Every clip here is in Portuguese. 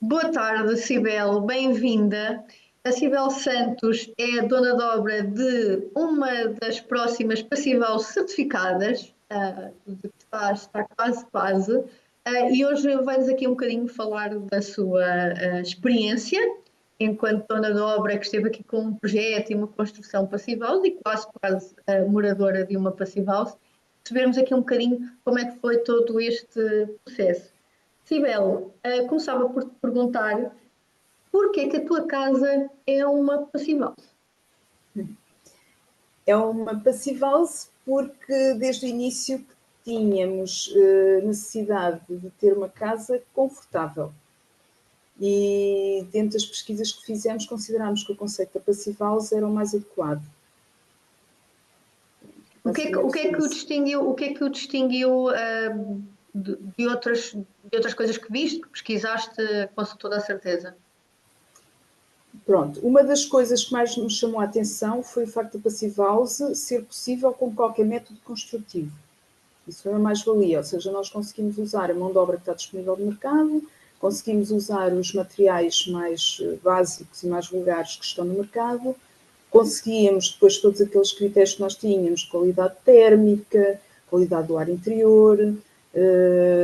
Boa tarde, Cibele, bem-vinda. A Cibele Santos é a dona de obra de uma das próximas Passivhaus certificadas, de que está quase, quase, e hoje vai-nos aqui um bocadinho falar da sua experiência enquanto dona de obra que esteve aqui com um projeto e uma construção Passivhaus e quase, quase moradora de uma Passivhaus, percebermos aqui um bocadinho como é que foi todo este processo. Cibele, começava por te perguntar porquê que a tua casa é uma passival? É uma Passivhaus porque desde o início tínhamos necessidade de ter uma casa confortável. E dentro das pesquisas que fizemos, considerámos que o conceito da Passivhaus era o mais adequado. O que é que o distinguiu, de outras coisas que viste, que pesquisaste com toda a certeza? Pronto, uma das coisas que mais nos chamou a atenção foi o facto da Passivhaus ser possível com qualquer método construtivo. Isso é a mais-valia, ou seja, nós conseguimos usar a mão de obra que está disponível no mercado, conseguimos usar os materiais mais básicos e mais vulgares que estão no mercado, conseguíamos, depois de todos aqueles critérios que nós tínhamos, qualidade térmica, qualidade do ar interior,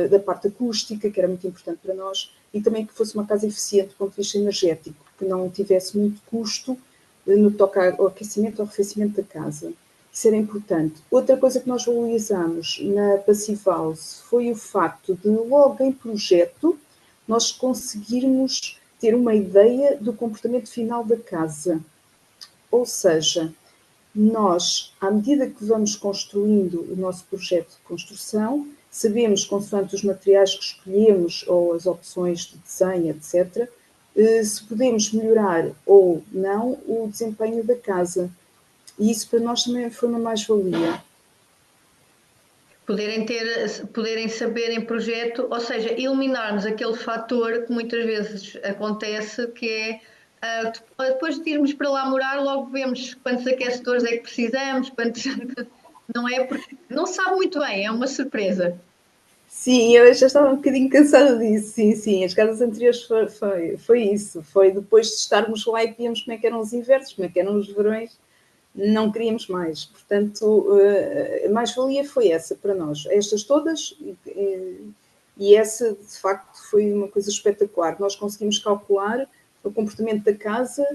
da parte acústica, que era muito importante para nós, e também que fosse uma casa eficiente do ponto de vista energético, que não tivesse muito custo no que toca ao aquecimento ou arrefecimento da casa. Isso era importante. Outra coisa que nós valorizamos na Passivhaus foi o facto de, logo em projeto, nós conseguirmos ter uma ideia do comportamento final da casa. Ou seja, nós, à medida que vamos construindo o nosso projeto de construção, sabemos, consoante os materiais que escolhemos ou as opções de desenho, etc., se podemos melhorar ou não o desempenho da casa. E isso para nós também foi uma mais-valia. Poderem saber em projeto, ou seja, eliminarmos aquele fator que muitas vezes acontece, que é depois de irmos para lá morar, logo vemos quantos aquecedores é que precisamos, quantos. Não é? Porque não se sabe muito bem, é uma surpresa. Sim, eu já estava um bocadinho cansada disso, sim. As casas anteriores foi isso. Foi depois de estarmos lá e víamos como é que eram os invernos, como é que eram os verões, não queríamos mais. Portanto, a mais-valia foi essa para nós. Estas todas, e essa, de facto, foi uma coisa espetacular. Nós conseguimos calcular o comportamento da casa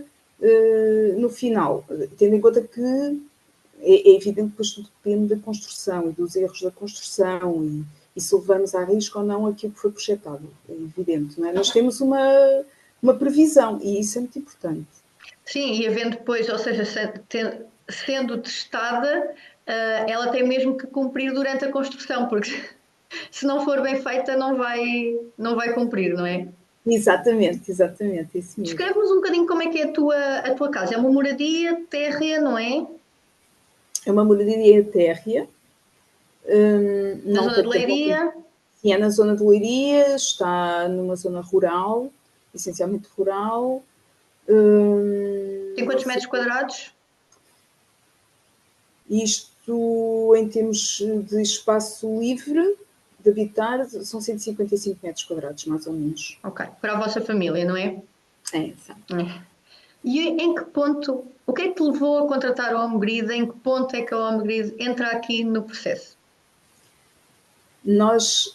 no final, tendo em conta que é evidente que depois tudo depende da construção e dos erros da construção e se levamos a risco ou não aquilo que foi projetado. É evidente, não é? Nós temos uma previsão e isso é muito importante. Sim, e havendo depois, ou seja, sendo testada, ela tem mesmo que cumprir durante a construção, porque se não for bem feita, não vai cumprir, não é? Exatamente, isso mesmo. Descreve-nos um bocadinho como é que é a tua casa. É uma moradia térrea, não é? É uma moradia térrea, Na não zona tem de portanto, Leiria. é na zona de Leiria, está numa zona rural, essencialmente rural. Tem quantos metros quadrados? Isto, em termos de espaço livre de habitar, são 155 metros quadrados, mais ou menos. Ok, para a vossa família, não é? É, exato. É. E em que ponto, o que é que te levou a contratar a Homegrid? Em que ponto é que a Homegrid entra aqui no processo? Nós,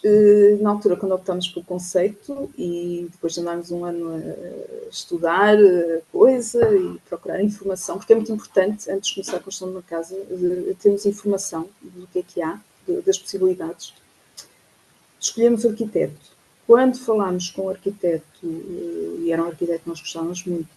na altura, quando optámos pelo conceito e depois de andarmos um ano a estudar a coisa e procurar informação, porque é muito importante, antes de começar a construção de uma casa, termos informação do que há, das possibilidades. Escolhemos o arquiteto. Quando falámos com o arquiteto, e era um arquiteto que nós gostávamos muito,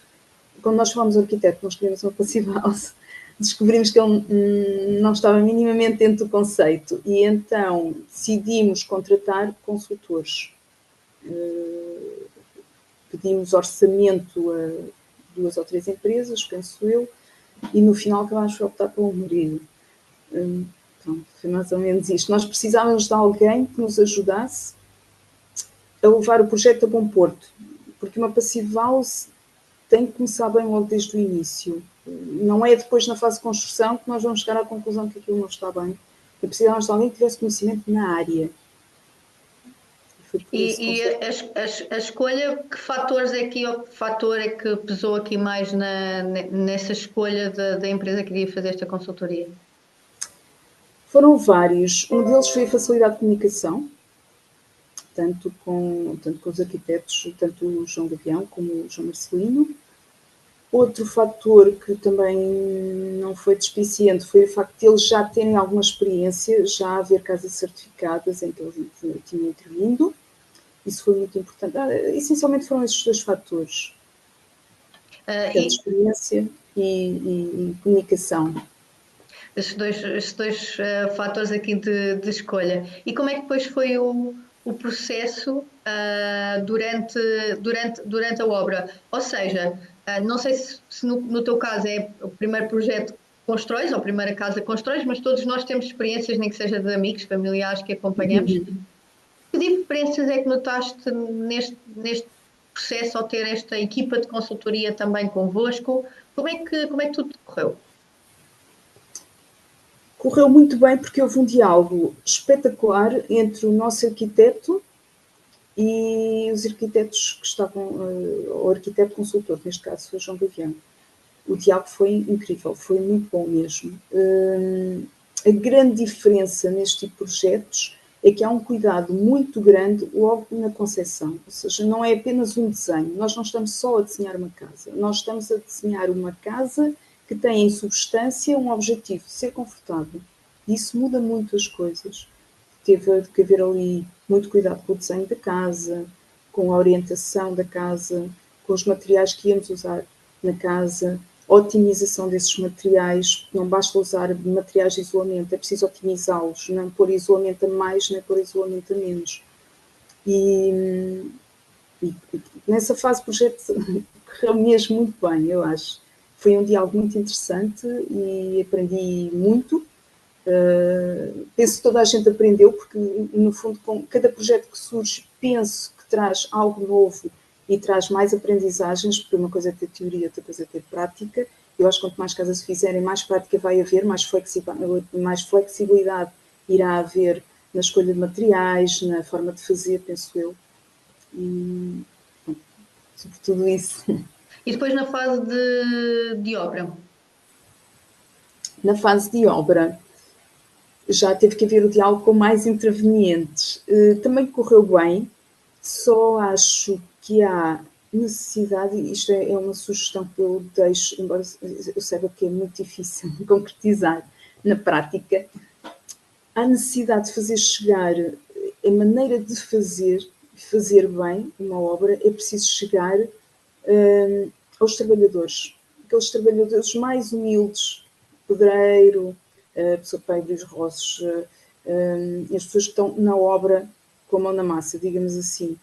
quando nós falámos do arquiteto, nós escolhemos uma Passivhaus, descobrimos que ele não estava minimamente dentro do conceito e então decidimos contratar consultores. Pedimos orçamento a 2 ou 3 empresas, penso eu, e no final acabámos por optar pelo marido. Pronto, foi mais ou menos isto. Nós precisávamos de alguém que nos ajudasse a levar o projeto a bom porto, porque uma Passivhaus tem que começar bem logo desde o início. Não é depois na fase de construção que nós vamos chegar à conclusão que aquilo não está bem. E precisávamos de alguém que tivesse conhecimento na área. Foi por isso E a escolha, que fatores é que, ou que fator é que pesou aqui mais nessa escolha da empresa que iria fazer esta consultoria? Foram vários. Um deles foi a facilidade de comunicação, tanto com os arquitetos, tanto o João Gavião como o João Marcelino. Outro fator que também não foi despiciente foi o facto de eles já terem alguma experiência, já haver casas certificadas em que eles tinham intervindo. Isso foi muito importante. Essencialmente foram esses dois fatores, portanto, experiência e comunicação. Esses dois fatores aqui de escolha. E como é que depois foi o processo durante a obra? Ou seja, não sei se no teu caso é o primeiro projeto que constróis, ou a primeira casa que constróis, mas todos nós temos experiências, nem que seja de amigos, familiares que acompanhamos. Que diferenças é que notaste neste processo ao ter esta equipa de consultoria também convosco? Como é que tudo decorreu? Correu muito bem porque houve um diálogo espetacular entre o nosso arquiteto e os arquitetos que estavam, o arquiteto consultor, neste caso foi o João Gavião. O diálogo foi incrível, foi muito bom mesmo. A grande diferença neste tipo de projetos é que há um cuidado muito grande logo na concepção, ou seja, não é apenas um desenho, nós não estamos só a desenhar uma casa, nós estamos a desenhar uma casa que tem em substância um objetivo, ser confortável. E isso muda muito as coisas. Teve que haver ali muito cuidado com o desenho da casa, com a orientação da casa, com os materiais que íamos usar na casa, otimização desses materiais. Não basta usar materiais de isolamento, é preciso otimizá-los, não pôr isolamento a mais, nem pôr isolamento a menos. E nessa fase o projeto correu mesmo muito bem, eu acho. Foi um diálogo muito interessante e aprendi muito. Penso que toda a gente aprendeu, porque no fundo com cada projeto que surge penso que traz algo novo e traz mais aprendizagens, porque uma coisa é ter teoria, outra coisa é ter prática. Eu acho que quanto mais casas se fizerem, mais prática vai haver, mais flexibilidade irá haver na escolha de materiais, na forma de fazer, penso eu. E, sobre tudo isso. E depois na fase de obra? Na fase de obra, já teve que haver o diálogo com mais intervenientes. Também correu bem, só acho que há necessidade, isto é uma sugestão que eu deixo, embora eu saiba que é muito difícil concretizar na prática, há necessidade de fazer chegar a maneira de fazer bem uma obra, é preciso chegar aos trabalhadores, aqueles trabalhadores mais humildes, pedreiro, a pessoa que vai abrir os roços, as pessoas que estão na obra com a mão na massa, digamos assim.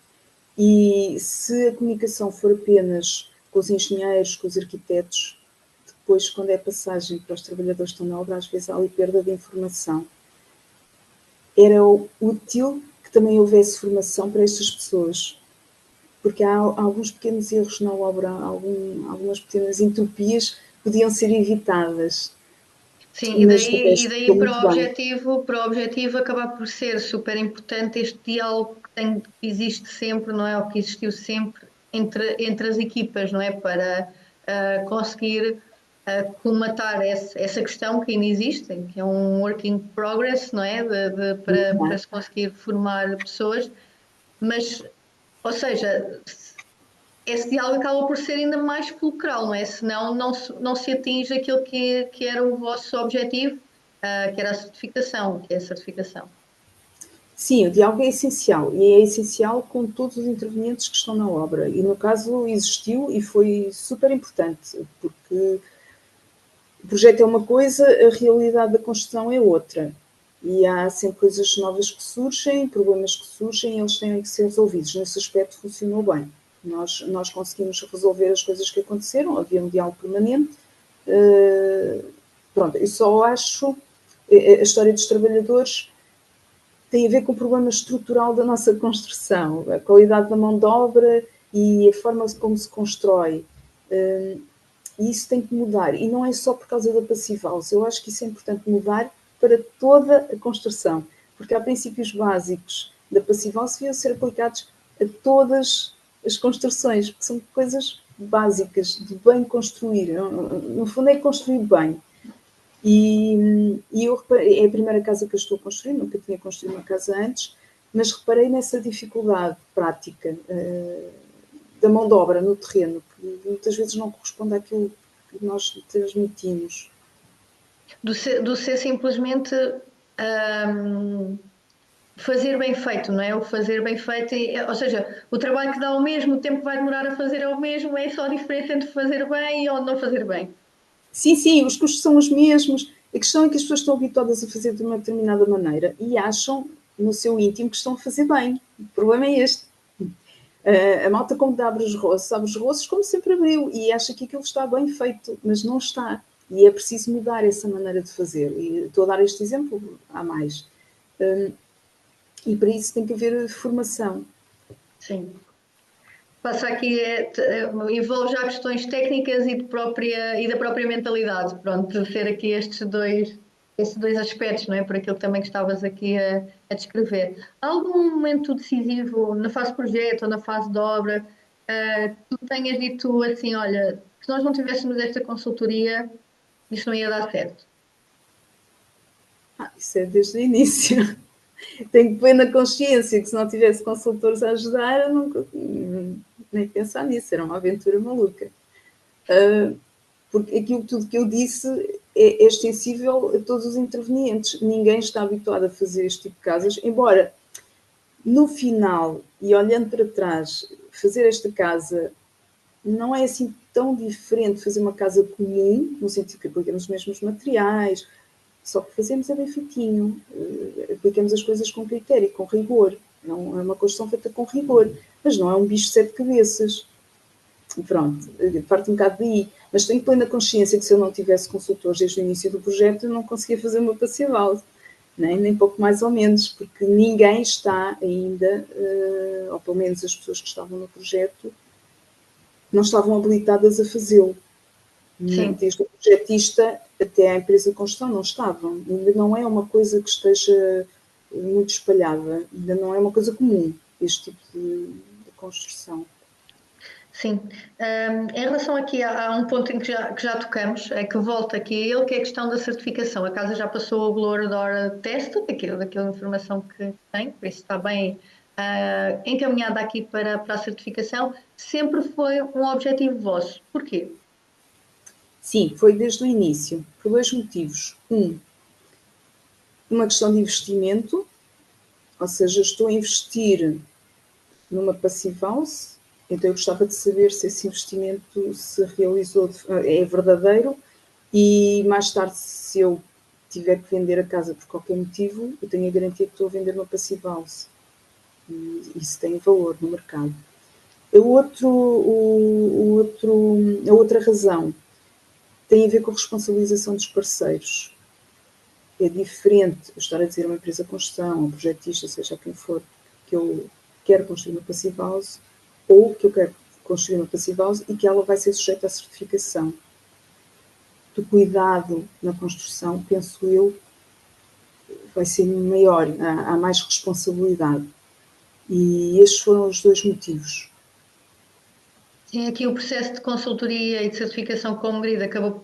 E se a comunicação for apenas com os engenheiros, com os arquitetos, depois, quando é passagem para os trabalhadores que estão na obra, às vezes há ali perda de informação. Era útil que também houvesse formação para estas pessoas, porque há alguns pequenos erros na obra, algumas pequenas entropias que podiam ser evitadas. Sim, Mas de e resto, daí estou muito bem. para o objetivo acabar por ser super importante este diálogo que existe sempre, não é? O que existiu sempre entre as equipas, não é? Para conseguir colmatar essa questão que ainda existe, que é um work in progress, não é? Para se conseguir formar pessoas, mas, ou seja, esse diálogo acaba por ser ainda mais fulcral, não é? Senão não se atinge aquilo que era o vosso objetivo, que era a certificação, que é a certificação. Sim, o diálogo é essencial e é essencial com todos os intervenientes que estão na obra. E no caso existiu e foi super importante, porque o projeto é uma coisa, a realidade da construção é outra. E há sempre coisas novas que surgem, problemas que surgem, e eles têm que ser resolvidos. Nesse aspecto funcionou bem. Nós conseguimos resolver as coisas que aconteceram, havia um diálogo permanente. Pronto, eu só acho a história dos trabalhadores tem a ver com o problema estrutural da nossa construção, a qualidade da mão de obra e a forma como se constrói. E isso tem que mudar. E não é só por causa da Passivhaus. Eu acho que isso é importante mudar para toda a construção. Porque há princípios básicos da Passivhaus deviam ser aplicados a todas as construções, porque são coisas básicas de bem construir. No fundo é construir bem. E eu reparei, é a primeira casa que eu estou a construir, nunca tinha construído uma casa antes, mas reparei nessa dificuldade prática da mão de obra no terreno, que muitas vezes não corresponde àquilo que nós transmitimos. Do ser simplesmente fazer bem feito, não é? O fazer bem feito, ou seja, o trabalho que dá o mesmo, o tempo que vai demorar a fazer é o mesmo, é só a diferença entre fazer bem ou não fazer bem. Sim, sim, os custos são os mesmos. A questão é que as pessoas estão habituadas a fazer de uma determinada maneira e acham no seu íntimo que estão a fazer bem. O problema é este. A malta, como abre os roços como sempre abriu e acha que aquilo está bem feito, mas não está. E é preciso mudar essa maneira de fazer. E estou a dar este exemplo, há mais. E para isso tem que haver formação. Sim. Passa aqui, envolve já questões técnicas e, e da própria mentalidade, pronto, de ser aqui estes dois aspectos, não é? Por aquilo também que estavas aqui a descrever. Há algum momento decisivo na fase de projeto ou na fase de obra que tu tenhas dito assim, olha, se nós não tivéssemos esta consultoria, isto não ia dar certo? Isso é desde o início. Tenho plena consciência que se não tivesse consultores a ajudar, eu nunca, nem pensar nisso, era uma aventura maluca. Porque aquilo tudo que eu disse é extensível a todos os intervenientes. Ninguém está habituado a fazer este tipo de casas, embora no final, e olhando para trás, fazer esta casa não é assim tão diferente de fazer uma casa comum, no sentido que aplicamos os mesmos materiais, só que fazemos é bem feitinho, aplicamos as coisas com critério, com rigor. Não é uma construção feita com rigor, mas não é um bicho de 7 cabeças. Pronto, parte um bocado daí. Mas tenho plena consciência que se eu não tivesse consultores desde o início do projeto, eu não conseguia fazer uma Passivhaus, nem pouco mais ou menos, porque ninguém está ainda, ou pelo menos as pessoas que estavam no projeto, não estavam habilitadas a fazê-lo. Sim. Desde o projetista até à empresa de construção não estavam. Ainda não é uma coisa que esteja muito espalhada, ainda não é uma coisa comum, este tipo de construção. Sim. Em relação aqui a um ponto em que já tocamos, é que volta aqui a ele, que é a questão da certificação. A casa já passou o Glory Door Test, daquela informação que tem, por isso está bem encaminhada aqui para a certificação. Sempre foi um objetivo vosso. Porquê? Sim, foi desde o início, por dois motivos. Uma questão de investimento, ou seja, estou a investir numa Passivhaus, então eu gostava de saber se esse investimento se realizou, é verdadeiro, e mais tarde, se eu tiver que vender a casa por qualquer motivo, eu tenho a garantia que estou a vender uma Passivhaus. E isso tem valor no mercado. A outra razão tem a ver com a responsabilização dos parceiros. É diferente eu estar a dizer a uma empresa de construção, um projetista, seja quem for, que eu quero construir uma Passivhaus ou que eu quero construir uma Passivhaus e que ela vai ser sujeita à certificação. Do cuidado na construção, penso eu, vai ser maior, há mais responsabilidade. E estes foram os dois motivos. Sim, aqui o processo de consultoria e de certificação com o Grid acabou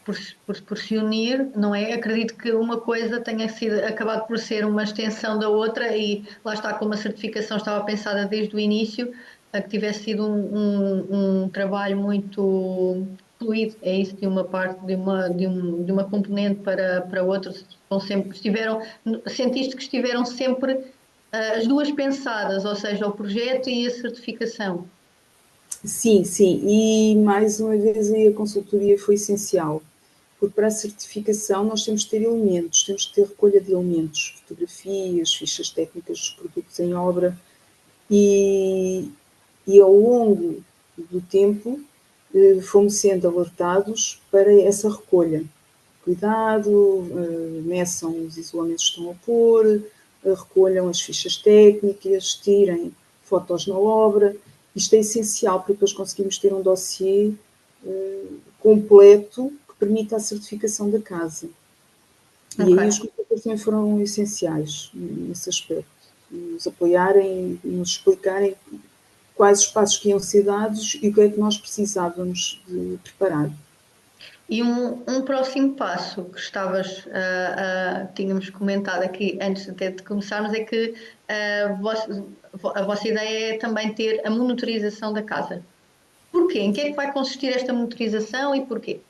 por se unir, não é? Acredito que uma coisa tenha sido acabado por ser uma extensão da outra e lá está, como a certificação estava pensada desde o início, a que tivesse sido um trabalho muito fluido, é isso, de uma parte, de uma componente para outra, sentiste que estiveram sempre as duas pensadas, ou seja, o projeto e a certificação. Sim, sim, e mais uma vez aí a consultoria foi essencial, porque para a certificação nós temos que ter elementos, temos que ter recolha de elementos, fotografias, fichas técnicas dos produtos em obra, e, e ao longo do tempo fomos sendo alertados para essa recolha. Cuidado, meçam os isolamentos que estão a pôr, recolham as fichas técnicas, tirem fotos na obra. Isto é essencial para depois conseguirmos ter um dossiê completo que permita a certificação da casa. E Ok. aí os computadores também foram essenciais nesse aspecto. nos apoiarem e nos explicarem quais os passos que iam ser dados e o que é que nós precisávamos de preparar. E um próximo passo que tínhamos comentado aqui antes até de começarmos é que a vossa ideia é também ter a monitorização da casa. Porquê? Em que é que vai consistir esta monitorização e porquê?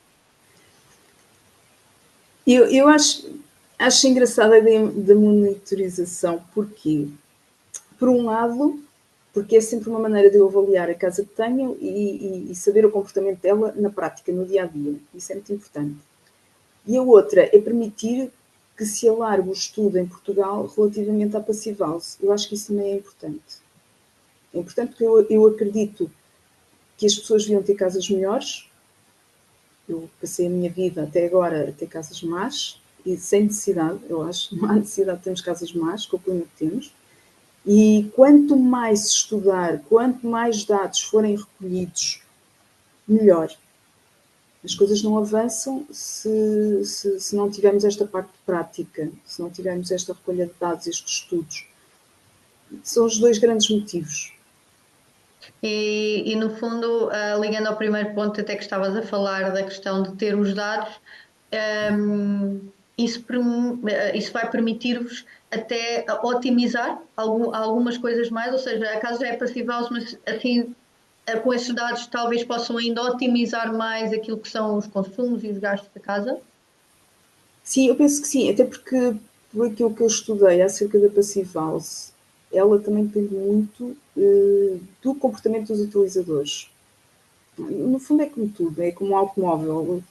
Eu acho engraçada a ideia da monitorização, porque, por um lado, porque é sempre uma maneira de eu avaliar a casa que tenho e saber o comportamento dela na prática, no dia a dia. Isso é muito importante. E a outra é permitir que se alargue o estudo em Portugal relativamente à Passive House. Eu acho que isso também é importante. É importante porque eu acredito que as pessoas deviam ter casas melhores. Eu passei a minha vida até agora a ter casas más e sem necessidade, eu acho. Não há necessidade de termos casas más, com o clima que temos. E quanto mais se estudar, quanto mais dados forem recolhidos, melhor. As coisas não avançam se não tivermos esta parte prática, se não tivermos esta recolha de dados, estes estudos. São os dois grandes motivos. E no fundo, ligando ao primeiro ponto, até que estavas a falar da questão de ter os dados, isso vai permitir-vos até otimizar algumas coisas mais, ou seja, a casa já é passive house, mas assim, com esses dados talvez possam ainda otimizar mais aquilo que são os consumos e os gastos da casa. Sim, eu penso que sim, até porque por aquilo que eu estudei acerca da Passive House, ela também depende muito do comportamento dos utilizadores. No fundo é como tudo, é como um automóvel.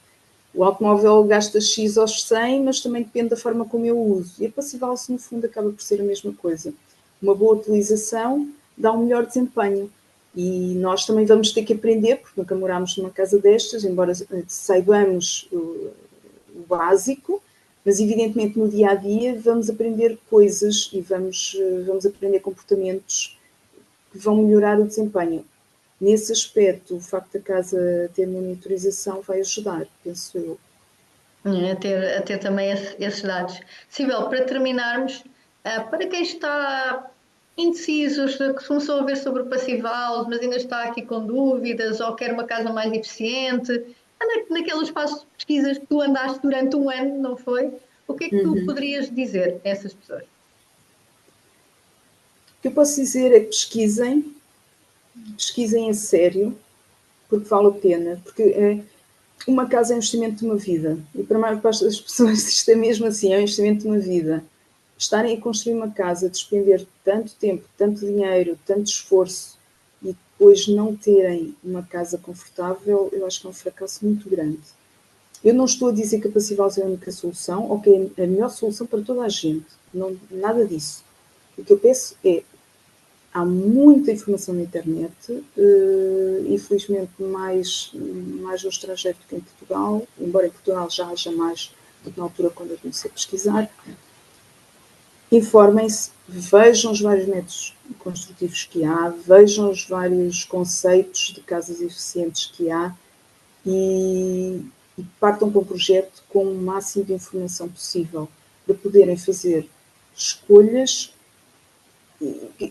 O automóvel gasta X aos 100, mas também depende da forma como eu uso. E a Passive House, no fundo, acaba por ser a mesma coisa. Uma boa utilização dá um melhor desempenho. E nós também vamos ter que aprender, porque nunca morámos numa casa destas, embora saibamos o básico, mas evidentemente no dia a dia vamos aprender coisas e vamos aprender comportamentos que vão melhorar o desempenho. Nesse aspecto, o facto da casa ter monitorização vai ajudar, penso eu. A ter também esses dados. Sibel, para terminarmos, para quem está indeciso, que começou a ver sobre o Passive House, mas ainda está aqui com dúvidas ou quer uma casa mais eficiente, anda naquele espaço de pesquisas que tu andaste durante um ano, não foi? O que é que tu poderias dizer a essas pessoas? O que eu posso dizer é que pesquisem a sério, porque vale a pena, porque uma casa é um investimento de uma vida, e para a maior parte das pessoas isto é mesmo assim, é um investimento de uma vida. Estarem a construir uma casa, despender tanto tempo, tanto dinheiro, tanto esforço, e depois não terem uma casa confortável, eu acho que é um fracasso muito grande. Eu não estou a dizer que a Passive House é a única solução, ou que é a melhor solução para toda a gente, não, nada disso. O que eu peço é, há muita informação na internet, infelizmente mais no estrangeiro do que em Portugal, embora em Portugal já haja mais do que na altura quando eu comecei a pesquisar. Informem-se, vejam os vários métodos construtivos que há, vejam os vários conceitos de casas eficientes que há e partam para um projeto com o máximo de informação possível para poderem fazer escolhas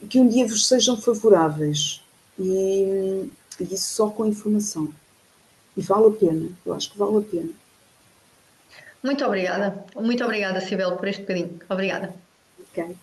que um dia vos sejam favoráveis e isso só com informação. E vale a pena, eu acho que vale a pena. Muito obrigada, Sibel, por este bocadinho. Obrigada. Okay.